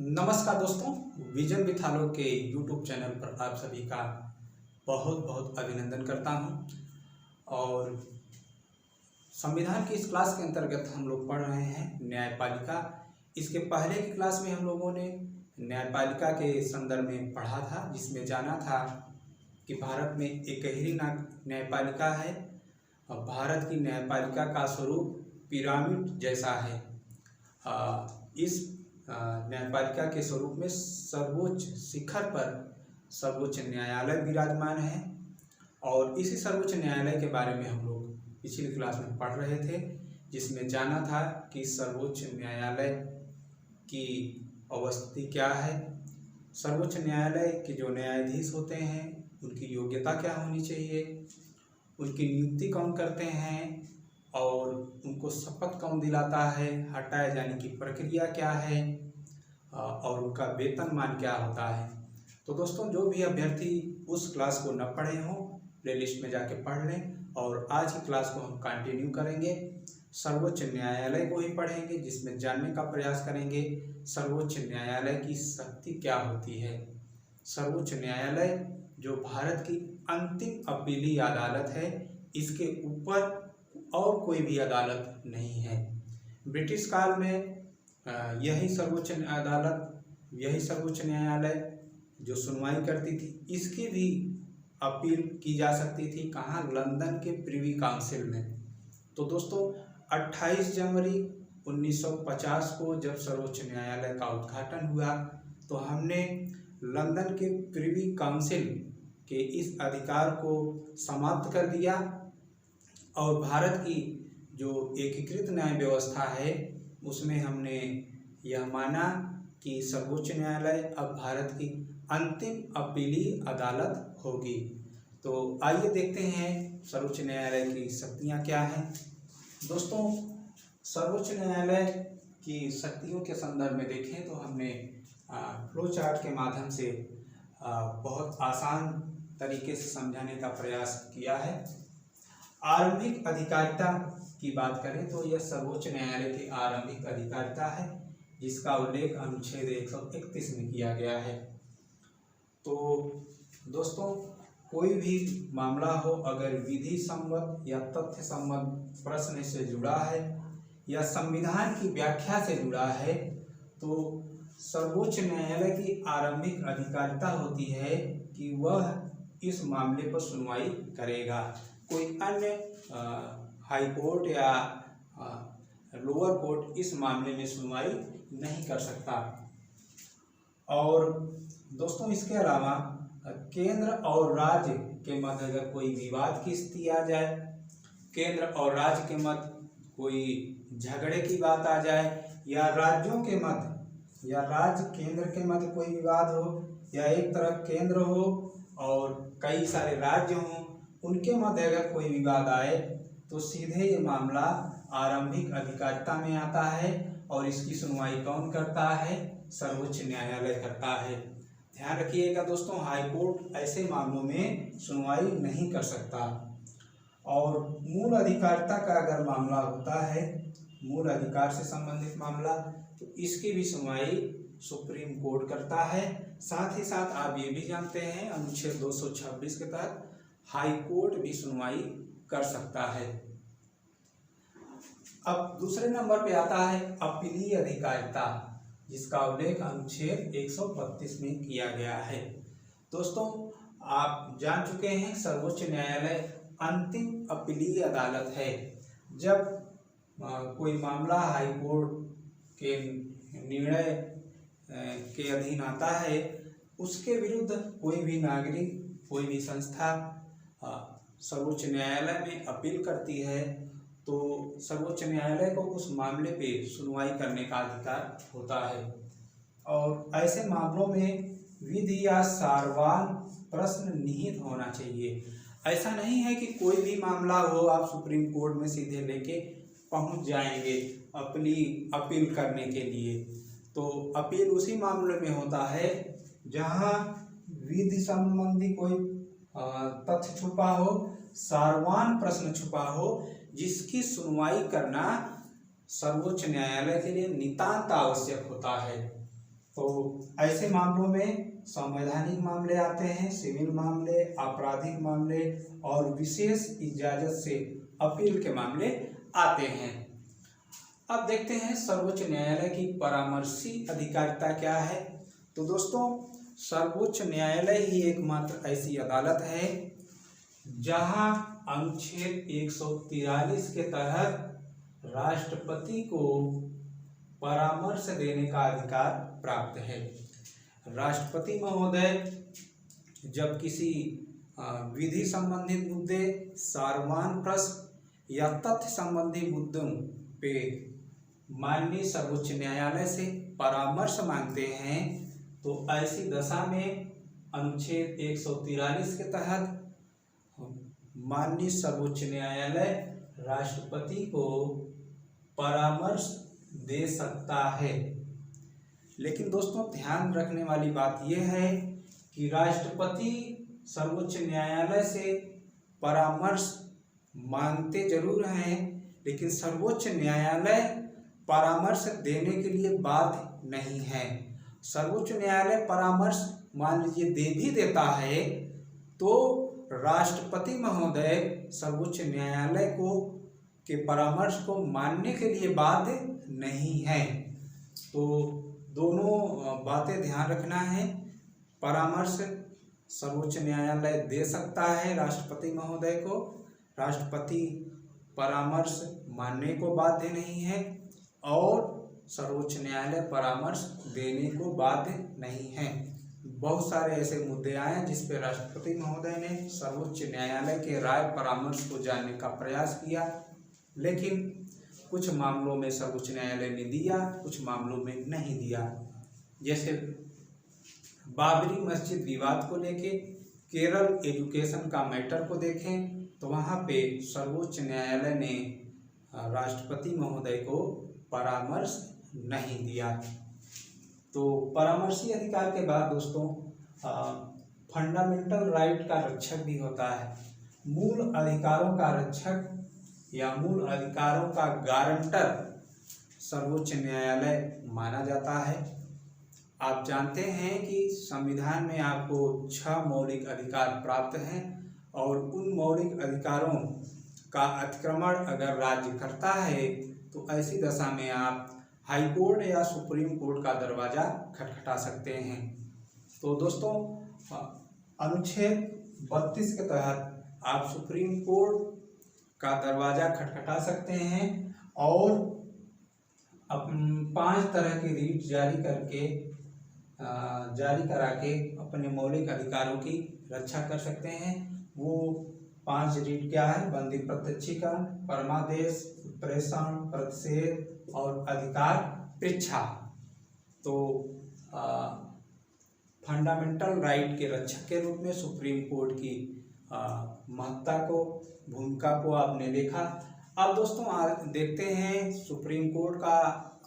नमस्कार दोस्तों, vision with आलोक के यूट्यूब चैनल पर आप सभी का बहुत बहुत अभिनंदन करता हूं। और संविधान की इस क्लास के अंतर्गत हम लोग पढ़ रहे हैं न्यायपालिका। इसके पहले की क्लास में हम लोगों ने न्यायपालिका के संदर्भ में पढ़ा था, जिसमें जाना था कि भारत में एक ही न्यायपालिका है और भारत की न्यायपालिका का स्वरूप पिरामिड जैसा है। इस न्यायपालिका के स्वरूप में सर्वोच्च शिखर पर सर्वोच्च न्यायालय विराजमान है। और इसी सर्वोच्च न्यायालय के बारे में हम लोग पिछली क्लास में पढ़ रहे थे, जिसमें जाना था कि सर्वोच्च न्यायालय की अवस्थिति क्या है, सर्वोच्च न्यायालय के जो न्यायाधीश होते हैं उनकी योग्यता क्या होनी चाहिए, उनकी नियुक्ति कौन करते हैं और उनको शपथ कौन दिलाता है, हटाए जाने की प्रक्रिया क्या है और उनका वेतनमान क्या होता है। तो दोस्तों, जो भी अभ्यर्थी उस क्लास को न पढ़े हों, प्लेलिस्ट में जाके पढ़ लें। और आज की क्लास को हम कंटिन्यू करेंगे, सर्वोच्च न्यायालय को ही पढ़ेंगे, जिसमें जानने का प्रयास करेंगे सर्वोच्च न्यायालय की शक्ति क्या होती है। सर्वोच्च न्यायालय जो भारत की अंतिम अपीली अदालत है, इसके ऊपर और कोई भी अदालत नहीं है। ब्रिटिश काल में यही सर्वोच्च अदालत, यही सर्वोच्च न्यायालय जो सुनवाई करती थी, इसकी भी अपील की जा सकती थी। कहाँ? लंदन के प्रिवी काउंसिल में। तो दोस्तों, 28 जनवरी 1950 को जब सर्वोच्च न्यायालय का उद्घाटन हुआ, तो हमने लंदन के प्रिवी काउंसिल के इस अधिकार को समाप्त कर दिया और भारत की जो एकीकृत न्याय व्यवस्था है उसमें हमने यह माना कि सर्वोच्च न्यायालय अब भारत की अंतिम अपीली अदालत होगी। तो आइए देखते हैं सर्वोच्च न्यायालय की शक्तियाँ क्या हैं। दोस्तों, सर्वोच्च न्यायालय की शक्तियों के संदर्भ में देखें तो हमने फ्लो चार्ट के माध्यम से बहुत आसान तरीके से समझाने का प्रयास किया है। आरंभिक अधिकारिता की बात करें तो यह सर्वोच्च न्यायालय की आरंभिक अधिकारिता है, जिसका उल्लेख अनुच्छेद 131 में किया गया है। तो दोस्तों, कोई भी मामला हो, अगर विधि सम्मत या तथ्य सम्मत प्रश्न से जुड़ा है या संविधान की व्याख्या से जुड़ा है, तो सर्वोच्च न्यायालय की आरंभिक अधिकारिता होती है कि वह इस मामले पर सुनवाई करेगा। कोई अन्य हाई कोर्ट या लोअर कोर्ट इस मामले में सुनवाई नहीं कर सकता। और दोस्तों, इसके अलावा केंद्र और राज्य के मध्य अगर कोई विवाद की स्थिति आ जाए, केंद्र और राज्य के मध्य कोई झगड़े की बात आ जाए, या राज्यों के मध्य या राज्य केंद्र के मध्य कोई विवाद हो, या एक तरफ केंद्र हो और कई सारे राज्य हों, उनके मध्य अगर कोई विवाद आए तो सीधे ये मामला आरंभिक अधिकारिता में आता है और इसकी सुनवाई कौन करता है? सर्वोच्च न्यायालय करता है। ध्यान रखिएगा दोस्तों, हाई कोर्ट ऐसे मामलों में सुनवाई नहीं कर सकता। और मूल अधिकारिता का अगर मामला होता है, मूल अधिकार से संबंधित मामला, तो इसकी भी सुनवाई सुप्रीम कोर्ट करता है। साथ ही साथ आप ये भी जानते हैं अनुच्छेद 226 के तहत हाई कोर्ट भी सुनवाई कर सकता है। अब दूसरे नंबर पे आता है अपीलीय अधिकारिता, जिसका उल्लेख अनुच्छेद 132 में किया गया है। दोस्तों, आप जान चुके हैं सर्वोच्च न्यायालय अंतिम अपीलीय अदालत है। जब कोई मामला हाई कोर्ट के निर्णय के अधीन आता है, उसके विरुद्ध कोई भी नागरिक, कोई भी संस्था सर्वोच्च न्यायालय में अपील करती है, तो सर्वोच्च न्यायालय को उस मामले पे सुनवाई करने का अधिकार होता है। और ऐसे मामलों में विधि या सारवान प्रश्न निहित होना चाहिए। ऐसा नहीं है कि कोई भी मामला हो आप सुप्रीम कोर्ट में सीधे लेके पहुंच जाएंगे अपील करने के लिए। तो अपील उसी मामले में होता है जहां विधि संबंधी कोई तथ्य छुपा हो, सारवान प्रश्न छुपा हो, जिसकी सुनवाई करना सर्वोच्च न्यायालय के लिए नितांत आवश्यक होता है। तो ऐसे मामलों में संवैधानिक मामले आते हैं, सिविल मामले, आपराधिक मामले और विशेष इजाजत से अपील के मामले आते हैं। अब देखते हैं सर्वोच्च न्यायालय की परामर्शी अधिकारिता क्या है। तो दोस्तों, सर्वोच्च न्यायालय ही एकमात्र ऐसी अदालत है जहां अनुच्छेद 143 के तहत राष्ट्रपति को परामर्श देने का अधिकार प्राप्त है। राष्ट्रपति महोदय जब किसी विधि संबंधित मुद्दे, सार्वजनिक प्रश्न या तथ्य संबंधी मुद्दों पे माननीय सर्वोच्च न्यायालय से परामर्श मांगते हैं, तो ऐसी दशा में अनुच्छेद 143 के तहत माननीय सर्वोच्च न्यायालय राष्ट्रपति को परामर्श दे सकता है। लेकिन दोस्तों, ध्यान रखने वाली बात यह है कि राष्ट्रपति सर्वोच्च न्यायालय से परामर्श मांगते जरूर हैं, लेकिन सर्वोच्च न्यायालय परामर्श देने के लिए बाध्य नहीं है। सर्वोच्च न्यायालय परामर्श मान लीजिए दे भी देता है, तो राष्ट्रपति महोदय सर्वोच्च न्यायालय को के परामर्श को मानने के लिए बाध्य नहीं है। तो दोनों बातें ध्यान रखना है। परामर्श सर्वोच्च न्यायालय दे सकता है राष्ट्रपति महोदय को, राष्ट्रपति परामर्श मानने को बाध्य नहीं है, और सर्वोच्च न्यायालय परामर्श देने को बाध्य नहीं है। बहुत सारे ऐसे मुद्दे आए जिस पर राष्ट्रपति महोदय ने सर्वोच्च न्यायालय के राय परामर्श को जानने का प्रयास किया, लेकिन कुछ मामलों में सर्वोच्च न्यायालय ने दिया, कुछ मामलों में नहीं दिया। जैसे बाबरी मस्जिद विवाद को लेके केरल एजुकेशन का मैटर को देखें, तो वहाँ पे सर्वोच्च न्यायालय ने राष्ट्रपति महोदय को परामर्श नहीं दिया। तो परामर्शी अधिकार के बाद दोस्तों फंडामेंटल राइट का रक्षक भी होता है। मूल अधिकारों का रक्षक या मूल अधिकारों का गारंटर सर्वोच्च न्यायालय माना जाता है। आप जानते हैं कि संविधान में आपको 6 मौलिक अधिकार प्राप्त हैं, और उन मौलिक अधिकारों का अतिक्रमण अगर राज्य करता है, तो ऐसी दशा में आप हाई कोर्ट या सुप्रीम कोर्ट का दरवाज़ा खटखटा सकते हैं। तो दोस्तों, अनुच्छेद 32 के तहत आप सुप्रीम कोर्ट का दरवाज़ा खटखटा सकते हैं और 5 तरह की रीट जारी करा के अपने मौलिक अधिकारों की रक्षा कर सकते हैं। वो 5 रीट क्या है? बंदी प्रत्यक्षीकरण, परमादेश, प्रेषण, प्रतिषेध और अधिकार पृच्छा। तो फंडामेंटल राइट के रक्षक के रूप में सुप्रीम कोर्ट की महत्ता को, भूमिका को आपने देखा। अब दोस्तों देखते हैं सुप्रीम कोर्ट का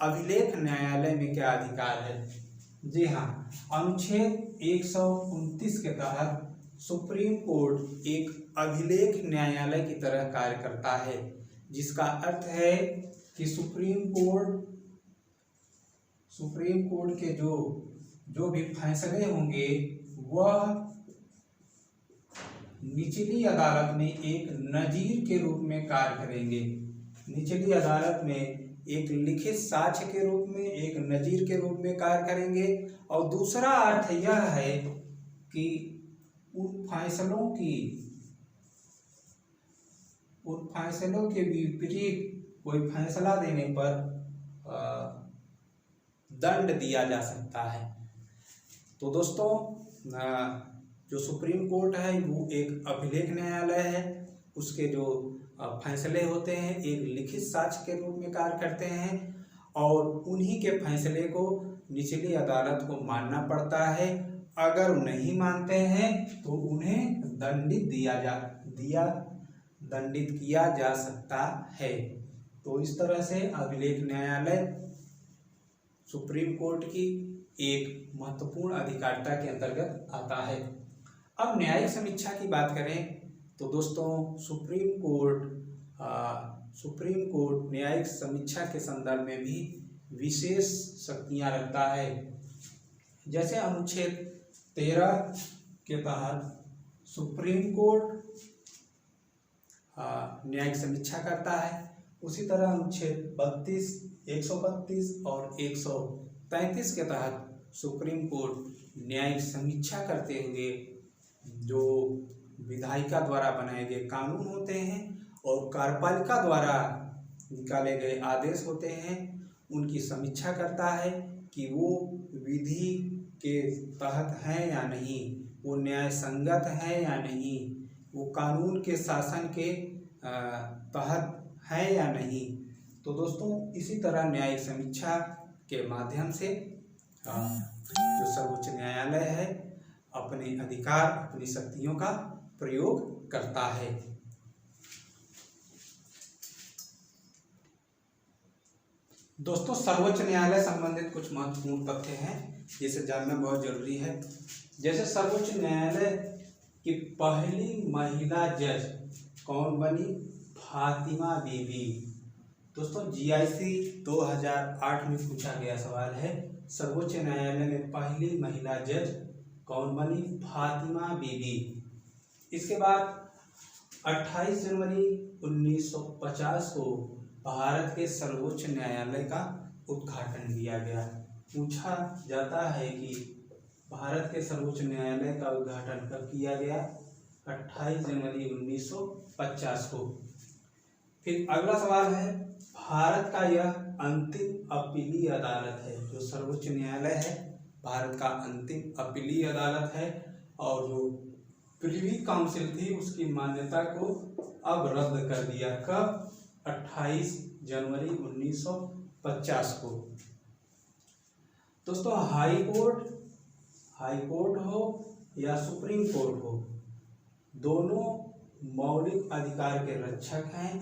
अभिलेख न्यायालय में क्या अधिकार है। जी हाँ, अनुच्छेद 129 के तहत सुप्रीम कोर्ट एक अभिलेख न्यायालय की तरह कार्य करता है, जिसका अर्थ है कि सुप्रीम कोर्ट के जो भी फैसले होंगे वह निचली अदालत में एक नजीर के रूप में कार्य करेंगे। निचली अदालत में एक लिखित साक्ष्य के रूप में, एक नजीर के रूप में कार्य करेंगे। और दूसरा अर्थ यह है कि उन फैसलों के विपरीत कोई फैसला देने पर दंड दिया जा सकता है। तो दोस्तों, जो सुप्रीम कोर्ट है वो एक अभिलेख न्यायालय है। उसके जो फैसले होते हैं एक लिखित साक्ष्य के रूप में कार्य करते हैं, और उन्हीं के फैसले को निचली अदालत को मानना पड़ता है। अगर नहीं मानते हैं तो उन्हें दंडित किया जा सकता है। तो इस तरह से अभिलेख न्यायालय सुप्रीम कोर्ट की एक महत्वपूर्ण अधिकारिता के अंतर्गत आता है। अब न्यायिक समीक्षा की बात करें तो दोस्तों, सुप्रीम कोर्ट न्यायिक समीक्षा के संदर्भ में भी विशेष शक्तियां रखता है। जैसे अनुच्छेद 13 के तहत सुप्रीम कोर्ट न्यायिक समीक्षा करता है, उसी तरह अनुच्छेद 32, 132 और 133 के तहत सुप्रीम कोर्ट न्यायिक समीक्षा करते हुए जो विधायिका द्वारा बनाए गए कानून होते हैं और कार्यपालिका द्वारा निकाले गए आदेश होते हैं, उनकी समीक्षा करता है कि वो विधि के तहत हैं या नहीं, वो न्याय संगत है या नहीं, वो कानून के शासन के तहत है या नहीं। तो दोस्तों इसी तरह न्यायिक समीक्षा के माध्यम से जो सर्वोच्च न्यायालय है अपने अधिकार, अपनी शक्तियों का प्रयोग करता है। दोस्तों सर्वोच्च न्यायालय संबंधित कुछ महत्वपूर्ण तथ्य हैं जिसे जानना बहुत जरूरी है। जैसे सर्वोच्च न्यायालय की पहली महिला जज कौन बनी? फातिमा बीबी। दोस्तों GIC 2008 में पूछा गया सवाल है, सर्वोच्च न्यायालय में पहली महिला जज कौन बनी? फातिमा बीबी। इसके बाद 28 जनवरी 1950 को भारत के सर्वोच्च न्यायालय का उद्घाटन किया गया। पूछा जाता है कि भारत के सर्वोच्च न्यायालय का उद्घाटन कब किया गया? 28 जनवरी 1950 को। फिर अगला सवाल है, भारत का यह अंतिम अपीलीय अदालत है। जो सर्वोच्च न्यायालय है भारत का अंतिम अपीलीय अदालत है और जो प्रिवी काउंसिल थी उसकी मान्यता को अब रद्द कर दिया। कब? 28 जनवरी 1950 को। दोस्तों हाई कोर्ट हो या सुप्रीम कोर्ट हो, दोनों मौलिक अधिकार के रक्षक हैं,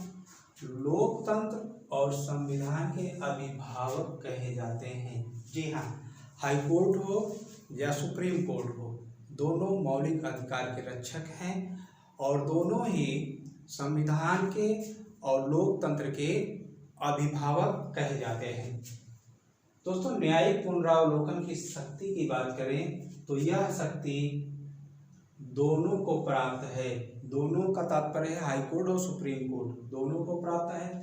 लोकतंत्र और संविधान के अभिभावक कहे जाते हैं। जी हाँ, हाई कोर्ट हो या सुप्रीम कोर्ट हो, दोनों मौलिक अधिकार के रक्षक हैं और दोनों ही संविधान के और लोकतंत्र के अभिभावक कहे जाते हैं। दोस्तों न्यायिक पुनरावलोकन की शक्ति की बात करें तो यह शक्ति दोनों को प्राप्त है। दोनों का तात्पर्य है हाई कोर्ट और सुप्रीम कोर्ट, दोनों को प्राप्त है,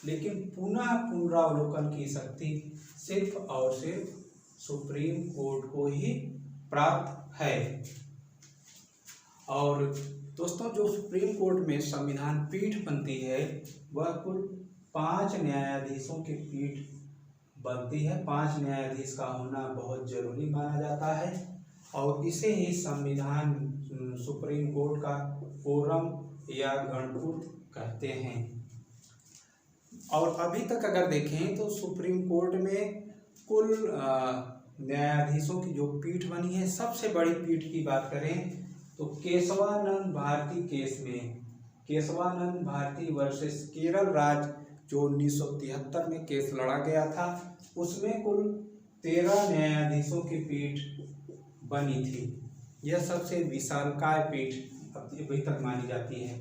लेकिन पुनः पुनरावलोकन की शक्ति सिर्फ और सिर्फ सुप्रीम कोर्ट को ही प्राप्त है। और दोस्तों जो सुप्रीम कोर्ट में संविधान पीठ बनती है वह कुल 5 न्यायाधीशों की पीठ बनती है। 5 न्यायाधीश का होना बहुत जरूरी माना जाता है और इसे ही संविधान सुप्रीम कोर्ट का कोरम या गणपुट कहते हैं। और अभी तक अगर देखें तो सुप्रीम कोर्ट में कुल न्यायाधीशों की जो पीठ बनी है, सबसे बड़ी पीठ की बात करें तो केशवानंद भारती केस में, केशवानंद भारती वर्सेस केरल राज्य जो 1973 में केस लड़ा गया था, उसमें कुल 13 न्यायाधीशों की पीठ बनी थी। यह सबसे विशालकाय पीठ अभी तक मानी जाती है।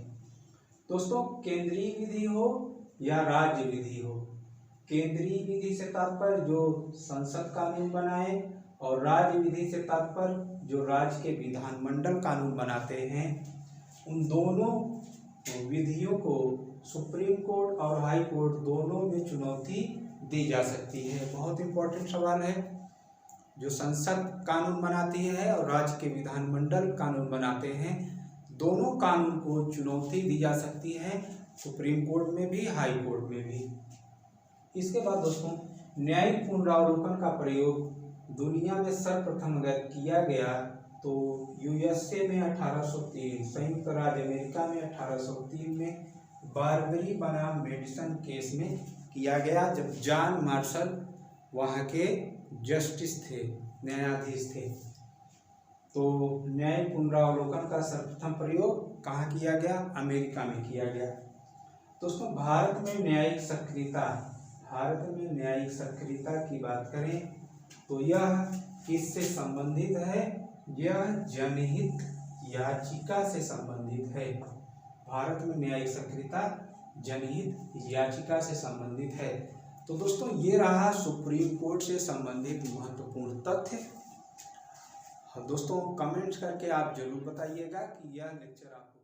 दोस्तों केंद्रीय विधि हो या राज्य विधि हो, केंद्रीय विधि से तात्पर्य जो संसद कानून बनाए और राज्य विधि से तात्पर्य जो राज्य के विधानमंडल कानून बनाते हैं, उन दोनों विधियों को सुप्रीम कोर्ट और हाई कोर्ट दोनों में चुनौती दी जा सकती है। बहुत इंपॉर्टेंट सवाल है। जो संसद कानून बनाती है और राज्य के विधानमंडल कानून बनाते हैं, दोनों कानून को चुनौती दी जा सकती है, सुप्रीम कोर्ट में भी हाई कोर्ट में भी। इसके बाद दोस्तों न्यायिक पुनरावलोकन का प्रयोग दुनिया में सर्वप्रथम अगर किया गया तो USA में 1803, संयुक्त राज्य अमेरिका में 1803 में बारबरी बनाम मेडिसन केस में किया गया, जब जॉन मार्शल वहाँ के जस्टिस थे, न्यायाधीश थे। तो न्यायिक पुनरावलोकन का सर्वप्रथम प्रयोग कहाँ किया गया? अमेरिका में किया गया। दोस्तों भारत में न्यायिक सक्रियता, भारत में न्यायिक सक्रियता की बात करें तो यह किससे संबंधित है? यह जनहित याचिका से संबंधित है। भारत में न्यायिक सक्रियता जनहित याचिका से संबंधित है। तो दोस्तों ये रहा सुप्रीम कोर्ट से संबंधित महत्वपूर्ण तथ्य। हाँ दोस्तों, कमेंट्स करके आप ज़रूर बताइएगा कि यह लेक्चर आपको